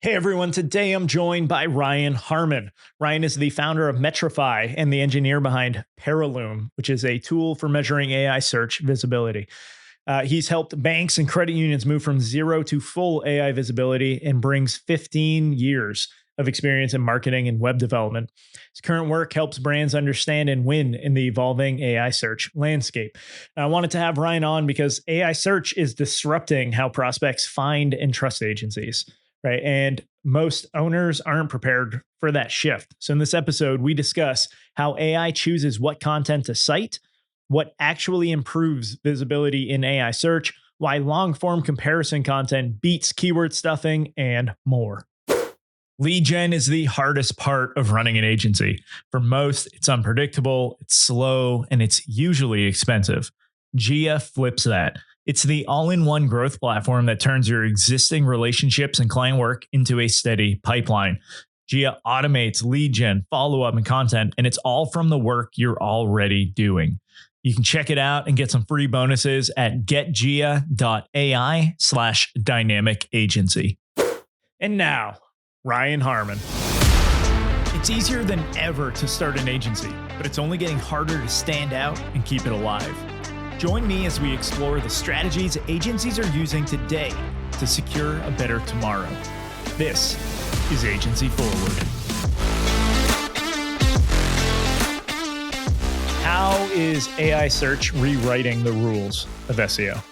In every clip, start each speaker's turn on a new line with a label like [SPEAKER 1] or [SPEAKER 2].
[SPEAKER 1] Hey everyone, today I'm joined by Ryan Harmon. Ryan is the founder of Metrify and the engineer behind Paraloom, which is a tool for measuring AI search visibility. He's helped banks and credit unions move from zero to full AI visibility and brings 15 years of experience in marketing and web development. His current work helps brands understand and win in the evolving AI search landscape. And I wanted to have Ryan on because AI search is disrupting how prospects find and trust agencies. Right. And most owners aren't prepared for that shift. So, in this episode, we discuss how AI chooses what content to cite, what actually improves visibility in AI search, why long form comparison content beats keyword stuffing, and more. Lead gen is the hardest part of running an agency. For most, it's unpredictable, it's slow, and it's usually expensive. Gia flips that. It's the all-in-one growth platform that turns your existing relationships and client work into a steady pipeline. Gia automates lead gen, follow-up, and content, and it's all from the work you're already doing. You can check it out and get some free bonuses at getgia.ai/dynamic agency. And now, Ryan Harmon. It's easier than ever to start an agency, but it's only getting harder to stand out and keep it alive. Join me as we explore the strategies agencies are using today to secure a better tomorrow. This is Agency Forward. How is AI search rewriting the rules of SEO?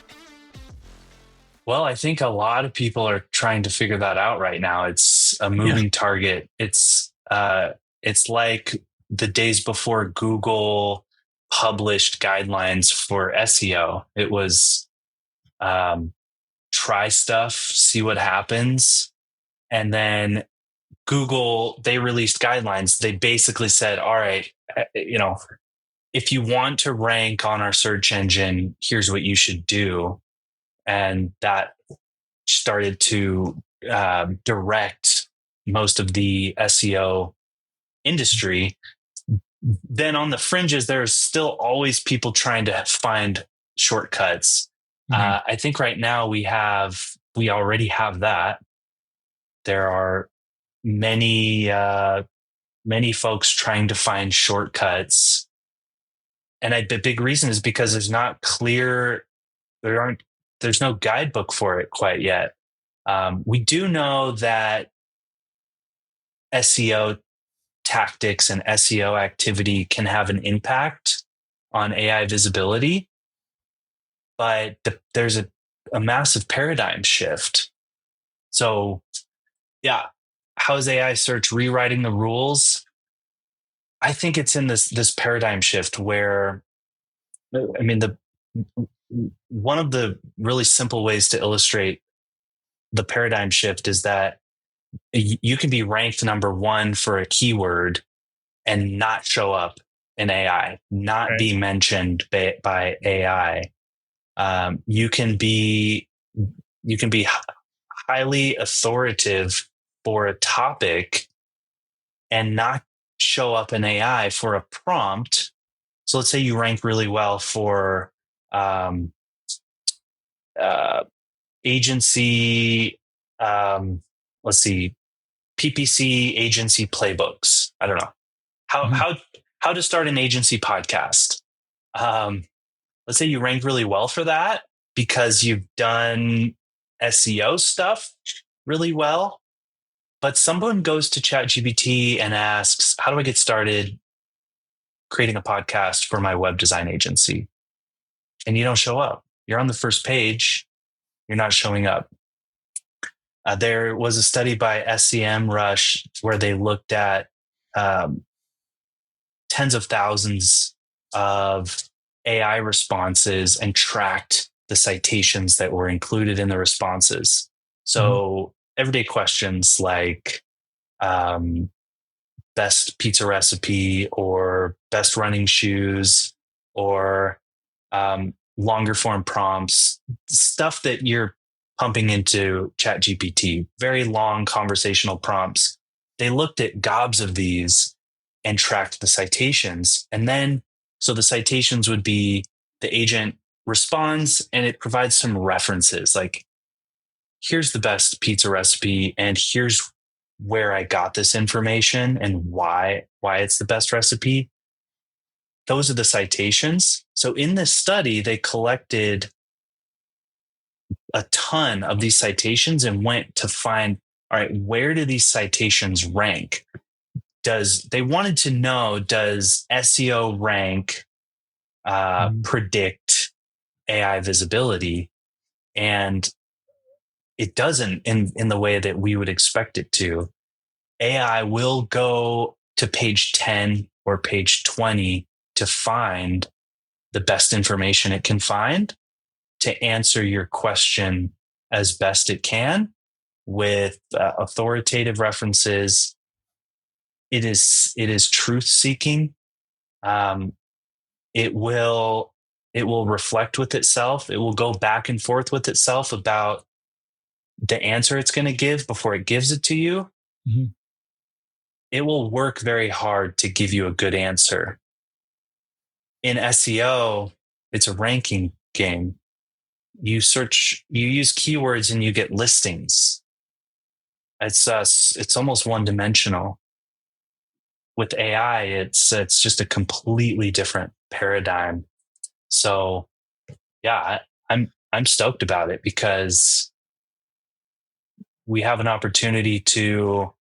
[SPEAKER 2] Well, I think a lot of people are trying to figure that out right now. It's a moving target. It's like the days before Google published guidelines for SEO. It was try stuff, see what happens. And then Google, they released guidelines. They basically said, all right, if you want to rank on our search engine, here's what you should do. And that started to direct most of the SEO industry. Then on the fringes, there's still always people trying to find shortcuts. I think right now we already have that. There are many folks trying to find shortcuts. And the big reason is because there's no guidebook for it quite yet. We do know that SEO tactics and SEO activity can have an impact on AI visibility, but there's a massive paradigm shift. So, yeah, how is AI search rewriting the rules? I think it's in this paradigm shift where, one of the really simple ways to illustrate the paradigm shift is that you can be ranked number one for a keyword and not show up in AI, not be mentioned by AI. You can be highly authoritative for a topic and not show up in AI for a prompt. So let's say you rank really well for agency, PPC agency playbooks. I don't know how to start an agency podcast. Let's say you rank really well for that because you've done SEO stuff really well, but someone goes to ChatGPT and asks, how do I get started creating a podcast for my web design agency? And you don't show up. You're on the first page. You're not showing up. There was a study by SEMrush where they looked at tens of thousands of AI responses and tracked the citations that were included in the responses. So everyday questions like best pizza recipe or best running shoes or longer form prompts, stuff that you're pumping into ChatGPT, very long conversational prompts. They looked at gobs of these and tracked the citations. And then, so the citations would be the agent responds and it provides some references like, here's the best pizza recipe, and here's where I got this information and why it's the best recipe. Those are the citations. So in this study, they collected a ton of these citations and went to find, all right, where do these citations rank? They wanted to know, does SEO rank predict AI visibility? And it doesn't in the way that we would expect it to. AI will go to page 10 or page 20 to find the best information it can find to answer your question as best it can with authoritative references. It is truth seeking. It will reflect with itself. It will go back and forth with itself about the answer it's going to give before it gives it to you.
[SPEAKER 1] Mm-hmm.
[SPEAKER 2] It will work very hard to give you a good answer. In SEO, it's a ranking game. You use keywords and you get listings. It's almost one dimensional. With AI, it's just a completely different paradigm. So yeah, I'm stoked about it because we have an opportunity to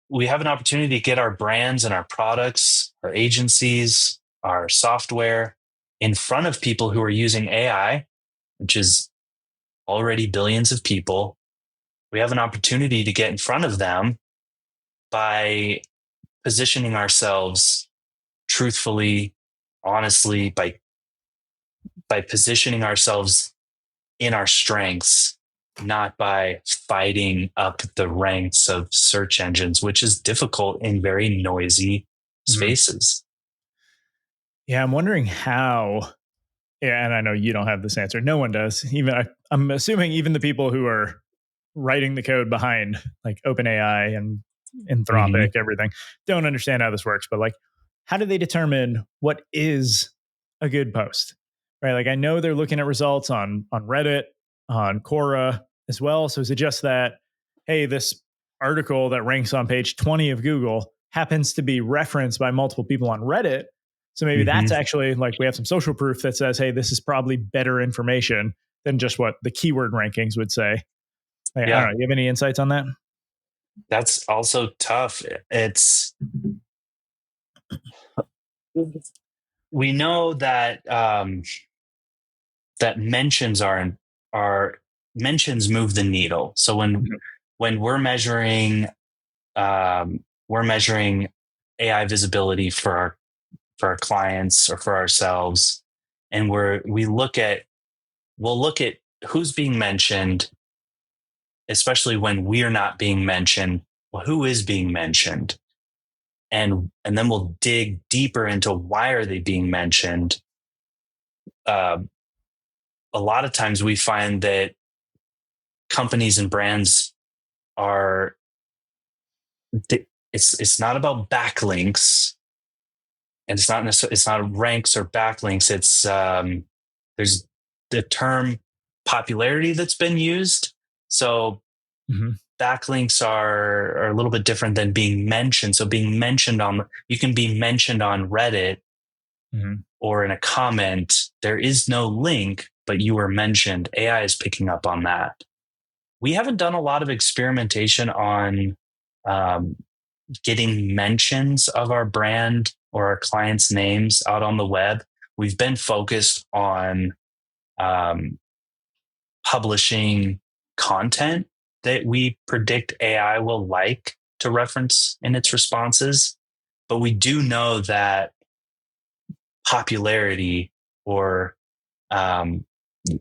[SPEAKER 2] get our brands and our products, our agencies, our software in front of people who are using AI, which is already billions of people. We have an opportunity to get in front of them by positioning ourselves truthfully, honestly, by positioning ourselves in our strengths, not by fighting up the ranks of search engines, which is difficult in very noisy spaces.
[SPEAKER 1] Yeah, I'm wondering how. Yeah, and I know you don't have this answer. No one does. I'm assuming even the people who are writing the code behind like OpenAI and Anthropic, everything, don't understand how this works. But like, how do they determine what is a good post? Right? Like, I know they're looking at results on Reddit, on Quora as well. So is it just that, hey, this article that ranks on page 20 of Google happens to be referenced by multiple people on Reddit? So maybe that's actually like we have some social proof that says, hey, this is probably better information than just what the keyword rankings would say. Like, I don't know. You have any insights on that?
[SPEAKER 2] That's also tough. We know that that mentions are mentions move the needle. So when we're measuring AI visibility for our clients or for ourselves, and we'll look at who's being mentioned, especially when we're not being mentioned. Well, who is being mentioned? And then we'll dig deeper into why are they being mentioned. A lot of times we find that companies and brands are it's not about backlinks, and it's not ranks or backlinks. It's there's the term popularity that's been used. So backlinks are a little bit different than being mentioned. So being mentioned you can be mentioned on Reddit or in a comment. There is no link, but you were mentioned. AI is picking up on that. We haven't done a lot of experimentation on getting mentions of our brand or our clients' names out on the web. We've been focused on publishing content that we predict AI will like to reference in its responses. But we do know that popularity or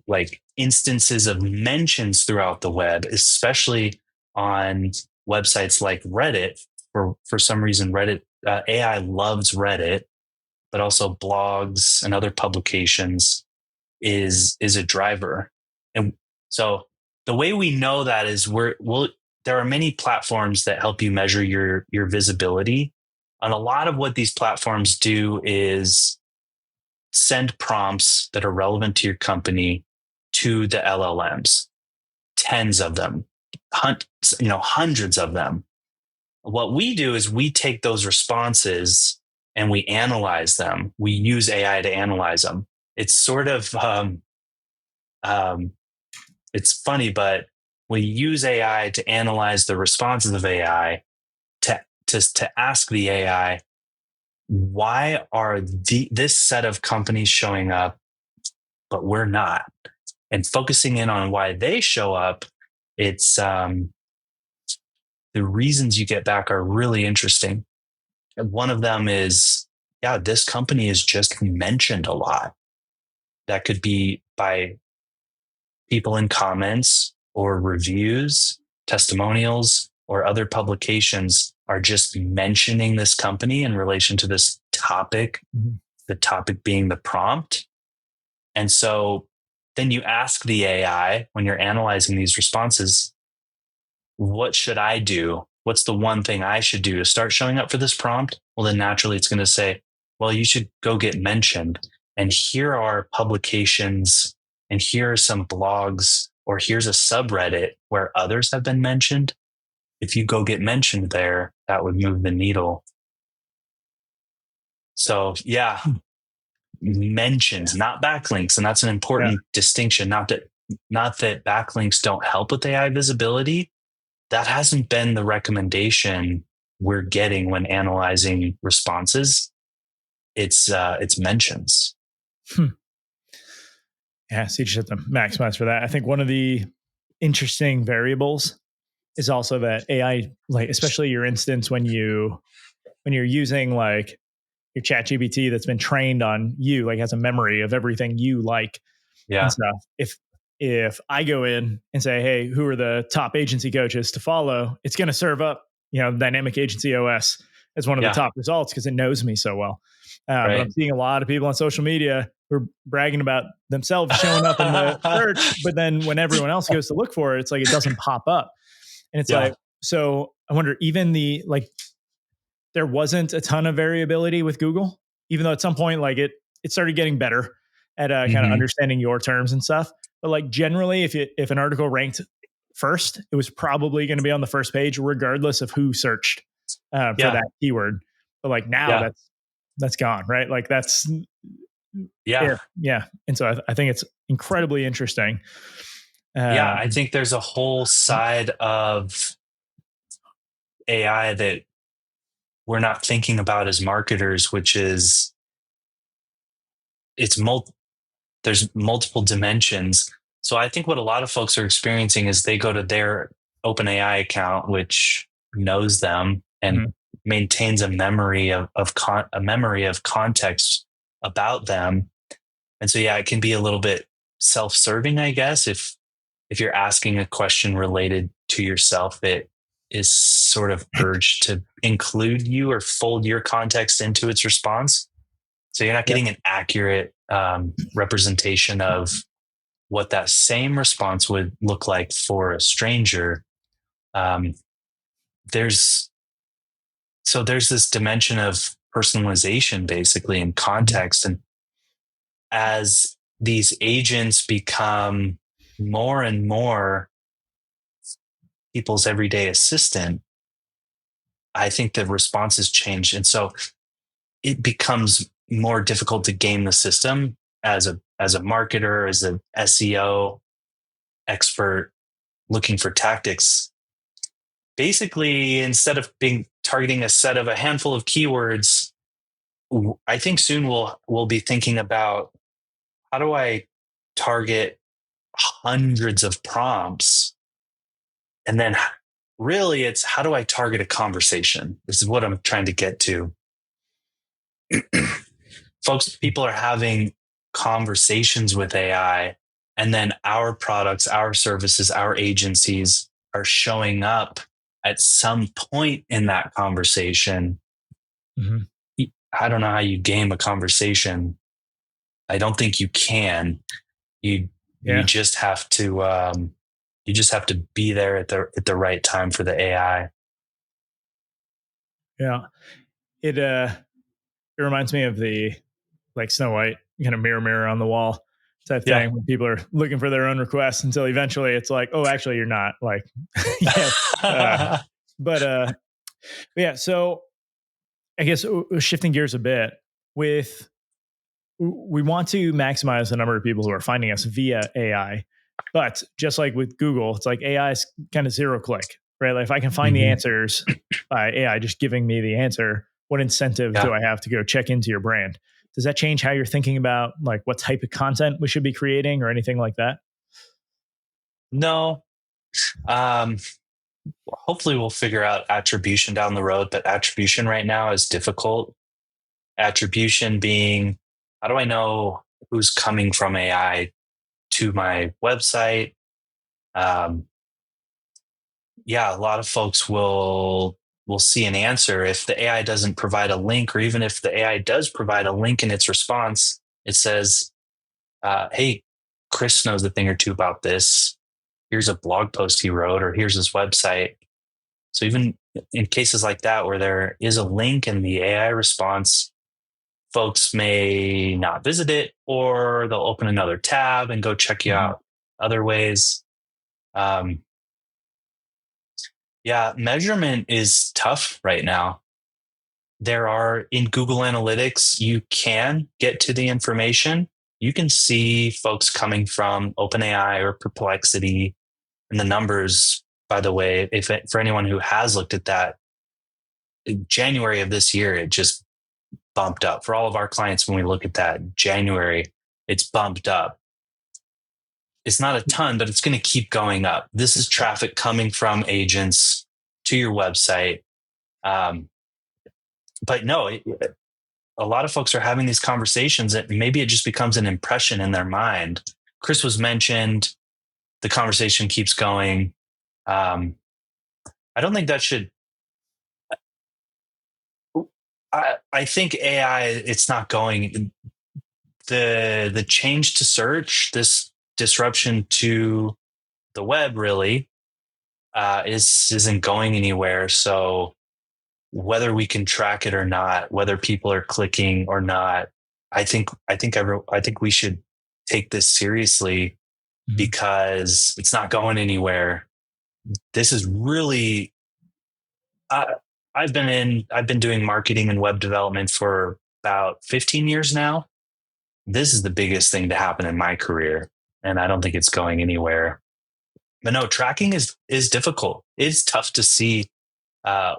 [SPEAKER 2] like instances of mentions throughout the web, especially on websites like Reddit, for some reason, Reddit, AI loves Reddit, but also blogs and other publications is a driver. And so the way we know that is there are many platforms that help you measure your visibility. And a lot of what these platforms do is send prompts that are relevant to your company to the LLMs. tens of them, hundreds of them. What we do is we take those responses and we analyze them. We use AI to analyze them. It's sort of it's funny, but we use AI to analyze the responses of AI to ask the AI, why are this set of companies showing up, but we're not? And focusing in on why they show up, it's the reasons you get back are really interesting. And one of them is, yeah, this company is just mentioned a lot. That could be by people in comments or reviews, testimonials, or other publications are just mentioning this company in relation to this topic, the topic being the prompt. And so then you ask the AI when you're analyzing these responses, what should I do? What's the one thing I should do to start showing up for this prompt? Well, then naturally it's going to say, well, you should go get mentioned. And here are publications, and here are some blogs, or here's a subreddit where others have been mentioned. If you go get mentioned there, that would move the needle. So yeah, mentions, not backlinks. And that's an important distinction. Not that backlinks don't help with AI visibility. That hasn't been the recommendation we're getting when analyzing responses. It's mentions.
[SPEAKER 1] Yeah, so you just have to maximize for that. I think one of the interesting variables is also that AI, like especially your instance when you're using like your chat GPT that's been trained on you, like has a memory of everything you like and stuff. If I go in and say, hey, who are the top agency coaches to follow, it's going to serve up, Dynamic Agency OS as one of the top results because it knows me so well. But I'm seeing a lot of people on social media who are bragging about themselves showing up in the search, but then when everyone else goes to look for it, it's like it doesn't pop up. And it's like, so I wonder, even there wasn't a ton of variability with Google, even though at some point, like it started getting better at kind of understanding your terms and stuff. But like generally, if an article ranked first, it was probably going to be on the first page, regardless of who searched for that keyword. But like now, that's gone, right? Like that's yeah. And so I think it's incredibly interesting.
[SPEAKER 2] I think there's a whole side of AI that we're not thinking about as marketers, which is there's multiple dimensions. So I think what a lot of folks are experiencing is they go to their OpenAI account, which knows them and maintains a memory of context about them. And so, it can be a little bit self-serving, I guess. If you're asking a question related to yourself, it is sort of urged to include you or fold your context into its response. So you're not getting an accurate representation of what that same response would look like for a stranger. There's this dimension of personalization basically in context. And as these agents become more and more people's everyday assistant, I think the responses change. And so it becomes more difficult to game the system as a marketer, as an SEO expert looking for tactics. Basically, instead of targeting a handful of keywords, I think soon we'll be thinking about, how do I target hundreds of prompts? And then really it's, how do I target a conversation? This is what I'm trying to get to. Folks, people are having conversations with AI, and then our products, our services, our agencies are showing up at some point in that conversation. I don't know how you game a conversation. I don't think you can. You just have to be there at the right time for the AI.
[SPEAKER 1] Yeah. It reminds me of the like Snow White kind of mirror on the wall type
[SPEAKER 2] Yeah.
[SPEAKER 1] thing when people are looking for their own requests until eventually it's like, oh, actually, you're not. Like, yeah. But yeah. So I guess shifting gears a bit with we want to maximize the number of people who are finding us via AI. But just like with Google, it's like AI is kind of zero click, right? Like if I can find the
[SPEAKER 2] Mhm.
[SPEAKER 1] answers by AI just giving me the answer, what incentive
[SPEAKER 2] Yeah.
[SPEAKER 1] do I have to go check into your brand? Does that change how you're thinking about like what type of content we should be creating or anything like that?
[SPEAKER 2] No. Um, Hopefully we'll figure out attribution down the road, but attribution right now is difficult. Attribution being, how do I know who's coming from AI to my website? Um, yeah, a lot of folks will see an answer if the AI doesn't provide a link, or even if the AI does provide a link in its response, it says, "Hey, Chris knows a thing or two about this. Here's a blog post he wrote, or here's his website." So even in cases like that where there is a link in the AI response, folks may not visit it, or they'll open another tab and go check you
[SPEAKER 1] Mhm.
[SPEAKER 2] out other ways. Um, yeah, measurement is tough right now. There are in Google Analytics, you can get to the information. You can see folks coming from OpenAI or Perplexity, and the numbers, by the way, for anyone who has looked at that, in January of this year, it just bumped up for all of our clients. When we look at that January, it's bumped up. It's not a ton, but it's going to keep going up. This is traffic coming from agents to your website. Um, but no, a lot of folks are having these conversations that maybe it just becomes an impression in their mind. Chris was mentioned. The conversation keeps going. Um, I don't think that should. I think AI. It's not going. The change to search, this disruption to the web, really isn't going anywhere. So whether we can track it or not, whether people are clicking or not, I think we should take this seriously
[SPEAKER 1] Mhm.
[SPEAKER 2] because it's not going anywhere. This is really uh, I've been doing marketing and web development for about 15 years now. This is the biggest thing to happen in my career, and I don't think it's going anywhere. But no, tracking is difficult. It's tough to see uh,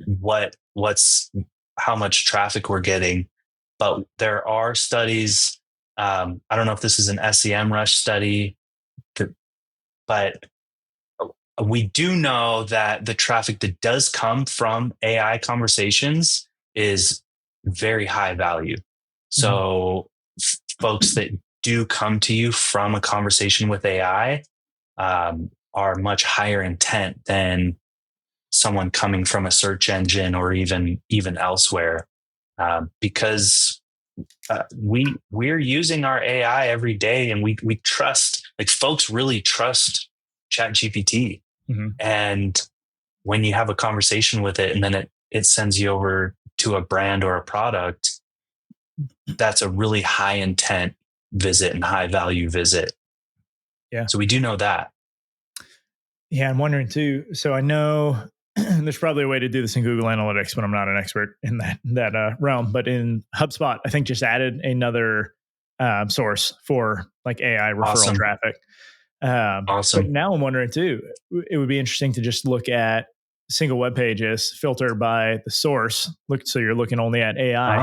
[SPEAKER 2] what's how much traffic we're getting, but there are studies. I don't know if this is an SEM Rush study, but we do know that the traffic that does come from AI conversations is very high value.
[SPEAKER 1] Mhm.
[SPEAKER 2] So folks that do come to you from a conversation with AI are much higher intent than someone coming from a search engine or even elsewhere, because we're using our AI every day, and we trust, like, folks really trust Chat GPT.
[SPEAKER 1] Mhm.
[SPEAKER 2] And when you have a conversation with it and then it sends you over to a brand or a product, that's a really high intent visit and high value visit.
[SPEAKER 1] Yeah.
[SPEAKER 2] So we do know that.
[SPEAKER 1] Yeah, I'm wondering too. So I know there's probably a way to do this in Google Analytics, but I'm not an expert in that realm. But in HubSpot, I think just added another source for like AI referral
[SPEAKER 2] Awesome.
[SPEAKER 1] traffic. But
[SPEAKER 2] Awesome.
[SPEAKER 1] now I'm wondering too. It would be interesting to just look at single web pages, filter by the source. Look, so you're looking only at AI,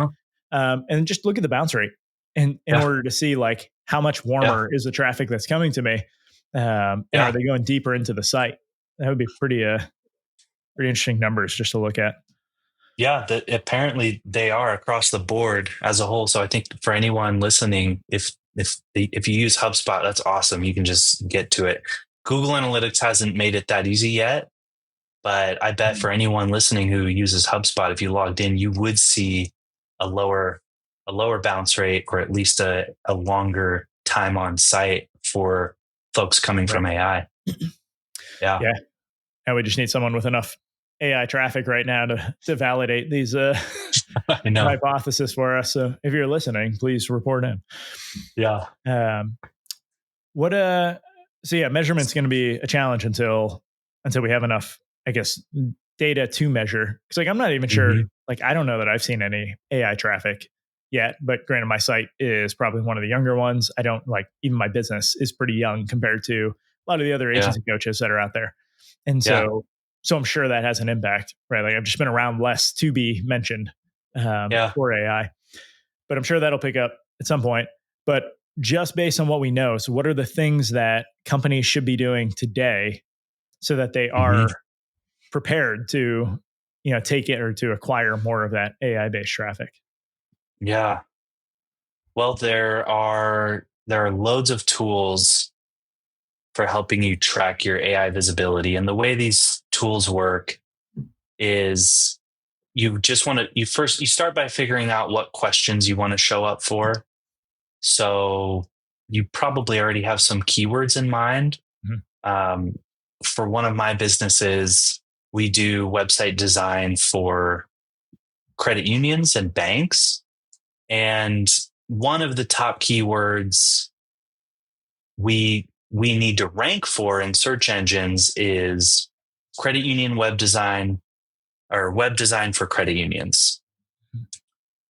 [SPEAKER 2] Uh-huh.
[SPEAKER 1] and just look at the bounce rate, in
[SPEAKER 2] Yeah.
[SPEAKER 1] order to see like how much
[SPEAKER 2] Yeah.
[SPEAKER 1] warmer is the traffic that's coming to me, and are
[SPEAKER 2] Yeah.
[SPEAKER 1] they going deeper into the site? That would be pretty interesting numbers just to look at.
[SPEAKER 2] Yeah, that apparently they are across the board as a whole. So I think for anyone listening, if you use HubSpot, that's awesome. You can just get to it. Google Analytics hasn't made it that easy yet, but I bet
[SPEAKER 1] Mhm.
[SPEAKER 2] for anyone listening who uses HubSpot, if you logged in, you would see a lower a lower bounce rate, or at least a longer time on site for folks coming
[SPEAKER 1] Right.
[SPEAKER 2] from AI. Yeah.
[SPEAKER 1] Yeah. And we just need someone with enough AI traffic right now to validate these
[SPEAKER 2] I know.
[SPEAKER 1] hypothesis for us. So if you're listening, please report in.
[SPEAKER 2] Yeah.
[SPEAKER 1] Um, what so yeah, measurement's going to be a challenge until we have enough, I guess, data to measure. Because like I'm not even sure.
[SPEAKER 2] Hmm.
[SPEAKER 1] Like I don't know that I've seen any AI traffic yet. But granted, my site is probably one of the younger ones. I don't like even my business is pretty young compared to a lot of the other
[SPEAKER 2] Yeah.
[SPEAKER 1] agents and coaches that are out there. And
[SPEAKER 2] Yeah.
[SPEAKER 1] so I'm sure that has an impact, right? Like I've just been around less to be mentioned
[SPEAKER 2] Yeah.
[SPEAKER 1] for AI, but I'm sure that'll pick up at some point. But just based on what we know, so what are the things that companies should be doing today so that they
[SPEAKER 2] Hmm.
[SPEAKER 1] are prepared to, take it or to acquire more of that AI based traffic?
[SPEAKER 2] Yeah. Well, there are loads of tools for helping you track your AI visibility. And the way these tools work is you start by figuring out what questions you want to show up for. So you probably already have some keywords in mind.
[SPEAKER 1] Mhm.
[SPEAKER 2] Um, for one of my businesses, we do website design for credit unions and banks. And one of the top keywords we need to rank for in search engines is credit union web design, or web design for credit unions.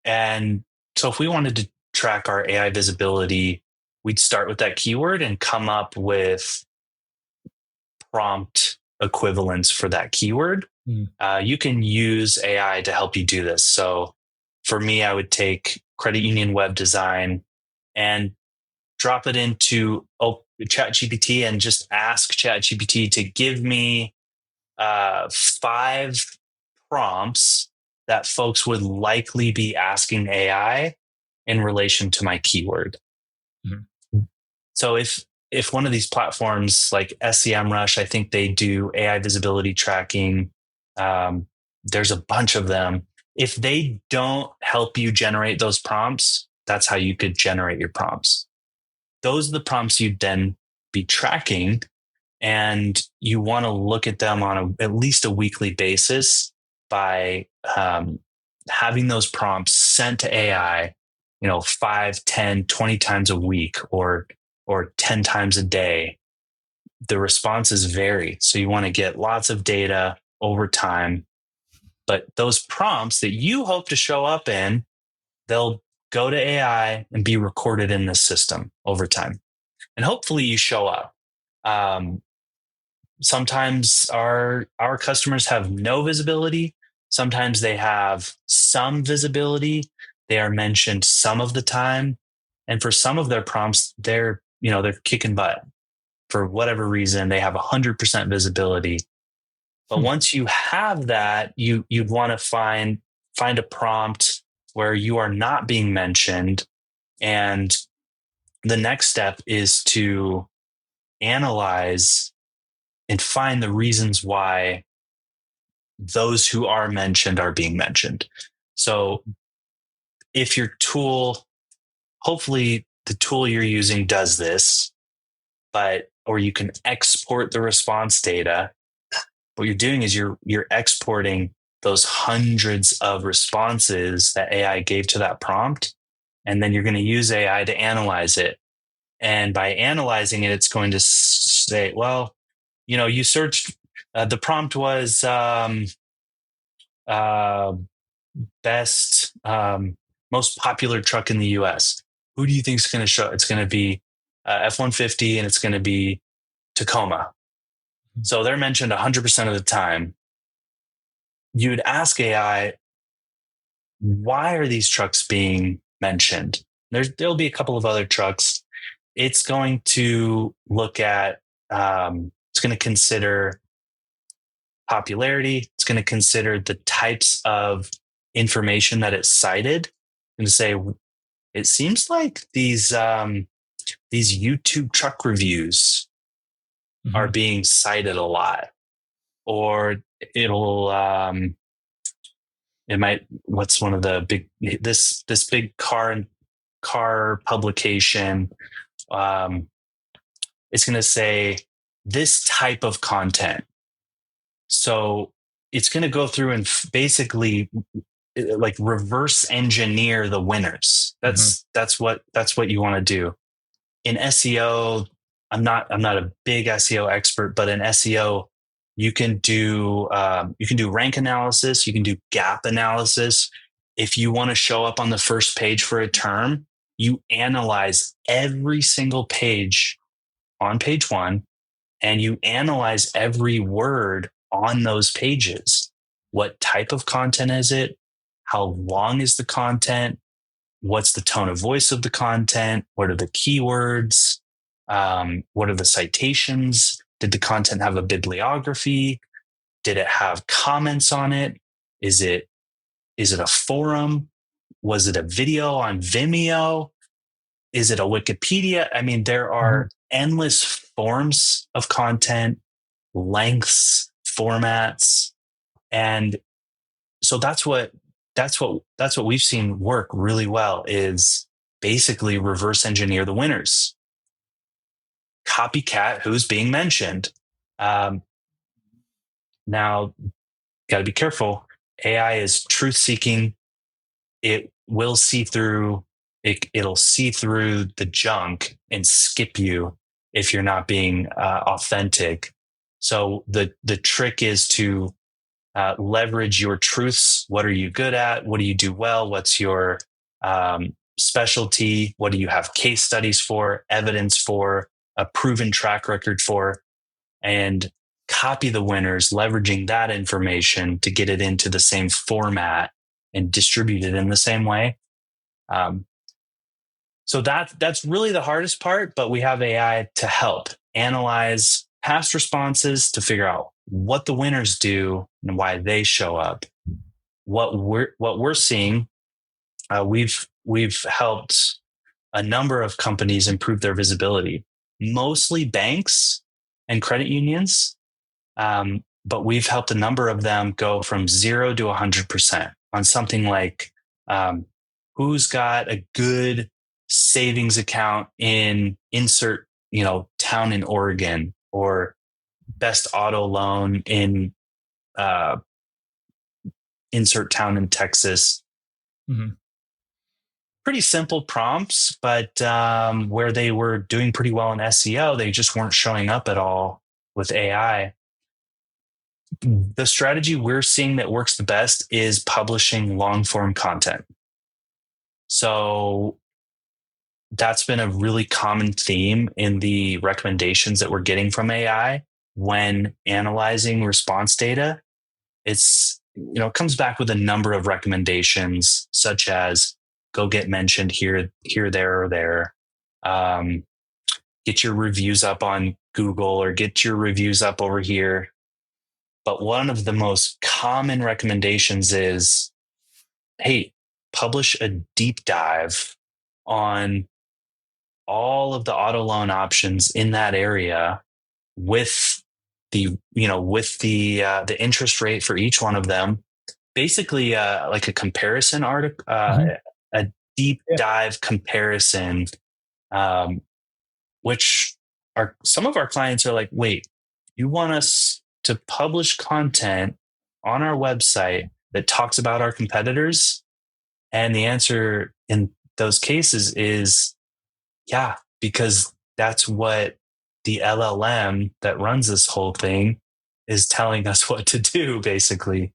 [SPEAKER 2] And so if we wanted to track our AI visibility, we'd start with that keyword and come up with prompt equivalents for that keyword.
[SPEAKER 1] Mm.
[SPEAKER 2] You can use AI to help you do this. So for me, I would take credit union web design and drop it into ChatGPT and just ask ChatGPT to give me 5 prompts that folks would likely be asking AI in relation to my keyword.
[SPEAKER 1] Mhm.
[SPEAKER 2] So if one of these platforms like SEMrush, I think they do AI visibility tracking. There's a bunch of them. If they don't help you generate those prompts, that's how you could generate your prompts. Those are the prompts you'd then be tracking, and you want to look at them on at least a weekly basis by having those prompts sent to AI, 5, 10, 20 times a week, or 10 times a day. The responses vary. So you want to get lots of data over time. But those prompts that you hope to show up in, they'll go to AI and be recorded in this system over time. And hopefully you show up. Sometimes our customers have no visibility. Sometimes they have some visibility. They are mentioned some of the time. And for some of their prompts, they're kicking butt. For whatever reason, they have 100% visibility. But
[SPEAKER 1] Hmm.
[SPEAKER 2] once you have that, you'd want to find a prompt where you are not being mentioned. And the next step is to analyze and find the reasons why those who are mentioned are being mentioned. So if your tool, hopefully the tool you're using does this, or you can export the response data. What you're doing is you're exporting those hundreds of responses that AI gave to that prompt, and then you're going to use AI to analyze it. And by analyzing it, it's going to say, well, you searched, the prompt was uh, best, most popular truck in the US. Who do you think is going to show? It's going to be F-150, and it's going to be Tacoma. So they're mentioned 100% of the time. You'd ask AI, why are these trucks being mentioned? There'll be a couple of other trucks. It's going to look at, it's going to consider popularity. It's going to consider the types of information that it's cited, and say, it seems like these YouTube truck reviews are
[SPEAKER 1] Mhm.
[SPEAKER 2] being cited a lot. Or it'll it might, what's one of the big, this big car publication, um, it's going to say this type of content. So it's going to go through and basically like reverse engineer the winners. That's what you want to do. In SEO, I'm not a big SEO expert, but in SEO, you can do rank analysis, you can do gap analysis. If you want to show up on the first page for a term, you analyze every single page on page one, and you analyze every word on those pages. What type of content is it? How long is the content? What's the tone of voice of the content? What are the keywords? What are the citations? Did the content have a bibliography? Did it have comments on it? Is it a forum? Was it a video on Vimeo? Is it a Wikipedia? I mean, there are endless forms of content, lengths, formats, and so that's what we've seen work really well, is basically reverse engineer the winners. Copycat who's being mentioned. Now, got to be careful. AI is truth seeking. It will see through. It'll see through the junk and skip you if you're not being authentic. So the trick is to leverage your truths. What are you good at? What do you do well? What's your specialty? What do you have case studies for, evidence for, a proven track record for? And copy the winners, leveraging that information to get it into the same format and distribute it in the same way. So that's really the hardest part, but we have AI to help analyze past responses to figure out what the winners do and why they show up. What we're seeing, we've helped a number of companies improve their visibility, mostly banks and credit unions. But we've helped a number of them go from 0 to 100% on something like who's got a good savings account in insert, town in Oregon, or best auto loan in insert town in Texas. Pretty simple prompts, but where they were doing pretty well in SEO, they just weren't showing up at all with AI. The strategy we're seeing that works the best is publishing long form content. So that's been a really common theme in the recommendations that we're getting from AI when analyzing response data. It's, it comes back with a number of recommendations, such as go get mentioned here, there, or there. Get your reviews up on Google, or get your reviews up over here. But one of the most common recommendations is, hey, publish a deep dive on all of the auto loan options in that area with the interest rate for each one of them. Basically, like a comparison article, a deep dive comparison, which some of our clients are like, wait, you want us to publish content on our website that talks about our competitors? And the answer in those cases is, yeah, because that's what the LLM that runs this whole thing is telling us what to do, basically.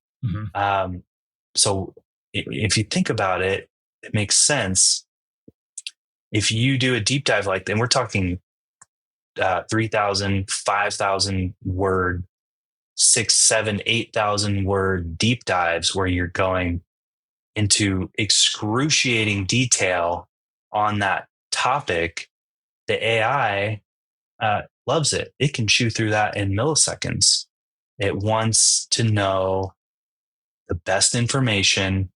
[SPEAKER 2] So if you think about it, it makes sense. If you do a deep dive like that, and we're talking 3,000, 5,000 word, 6, 7, 8,000 word deep dives where you're going into excruciating detail on that topic, the AI loves it. It can chew through that in milliseconds. It wants to know the best information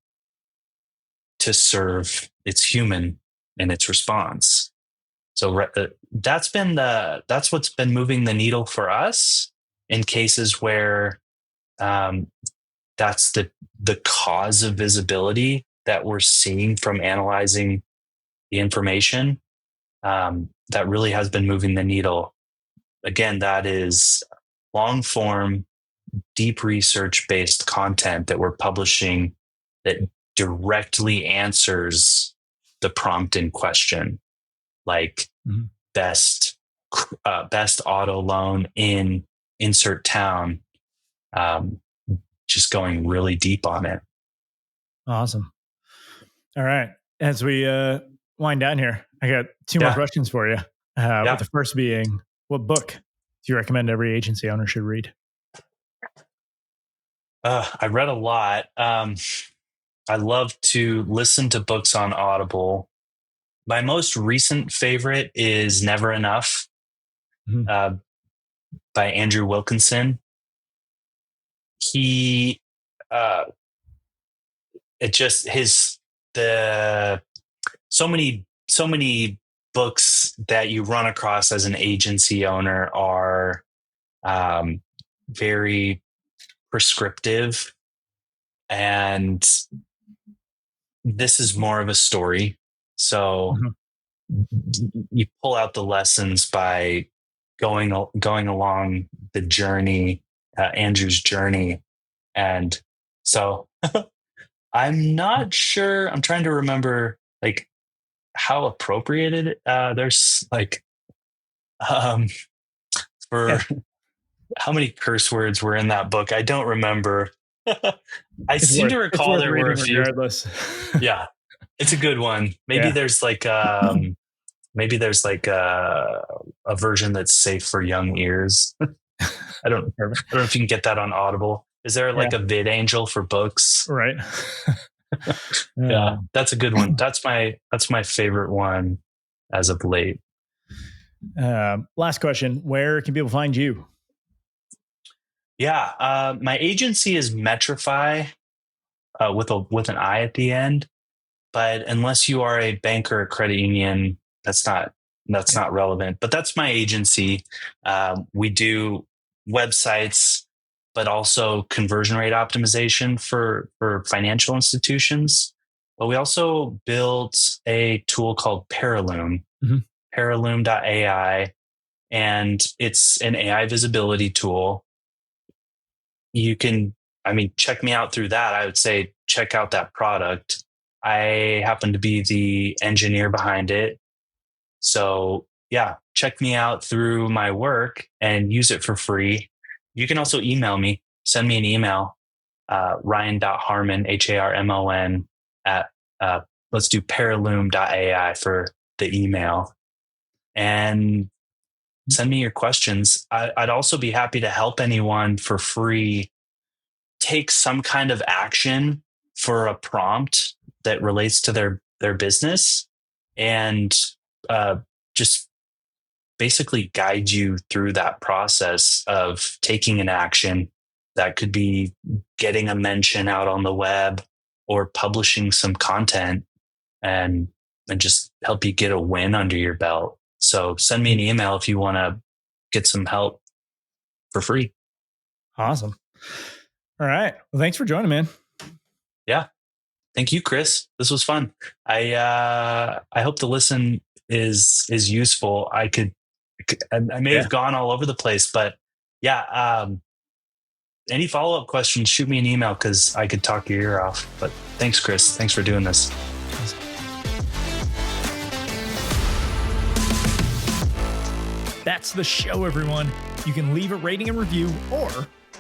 [SPEAKER 2] to serve its human in its response. So that's what's been moving the needle for us in cases where that's the cause of visibility that we're seeing from analyzing the information. That really has been moving the needle. Again, that is long form, deep research based content that we're publishing that directly answers the prompt in question, like best auto loan in insert town. Just going really deep on it.
[SPEAKER 1] Awesome. All right. As we wind down here, I got two more questions for you. With the first being, what book do you recommend every agency owner should read?
[SPEAKER 2] I read a lot. I love to listen to books on Audible. My most recent favorite is Never Enough by Andrew Wilkinson. He, so many books that you run across as an agency owner are very prescriptive, and this is more of a story. So you pull out the lessons by going along the journey, Andrew's journey. And so I'm not sure, I'm trying to remember like how appropriate it there's like for how many curse words were in that book. I don't remember. I seem to recall there were a few.
[SPEAKER 1] Regardless.
[SPEAKER 2] Yeah, it's a good one. Maybe there's like a version that's safe for young ears. I don't know if you can get that on Audible. Is there like a vid angel for books?
[SPEAKER 1] Right.
[SPEAKER 2] Yeah, that's a good one. That's my favorite one as of late.
[SPEAKER 1] Last question. Where can people find you?
[SPEAKER 2] Yeah, my agency is Metrify with an I at the end. But unless you are a bank or a credit union, that's not relevant. But that's my agency. We do websites, but also conversion rate optimization for financial institutions. But we also built a tool called Paraloom, Paraloom.ai, and it's an AI visibility tool. You can, check me out through that. I would say check out that product. I happen to be the engineer behind it. So yeah, check me out through my work and use it for free. You can also email me, send me an email, ryan.harmon, HARMON at, let's do paraloom.ai for the email, and send me your questions. I'd also be happy to help anyone for free take some kind of action for a prompt that relates to their business, and just basically guide you through that process of taking an action. That could be getting a mention out on the web or publishing some content, and just help you get a win under your belt. So send me an email if you want to get some help for free.
[SPEAKER 1] Awesome. All right. Well, thanks for joining, man.
[SPEAKER 2] Yeah. Thank you, Chris. This was fun. I hope the listen is useful. I may have gone all over the place, but yeah. Any follow-up questions, shoot me an email because I could talk your ear off. But thanks, Chris. Thanks for doing this.
[SPEAKER 1] That's the show, everyone. You can leave a rating and review, or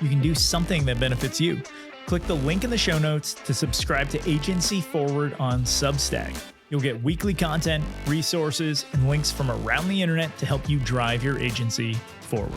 [SPEAKER 1] you can do something that benefits you. Click the link in the show notes to subscribe to Agency Forward on Substack. You'll get weekly content, resources, and links from around the internet to help you drive your agency forward.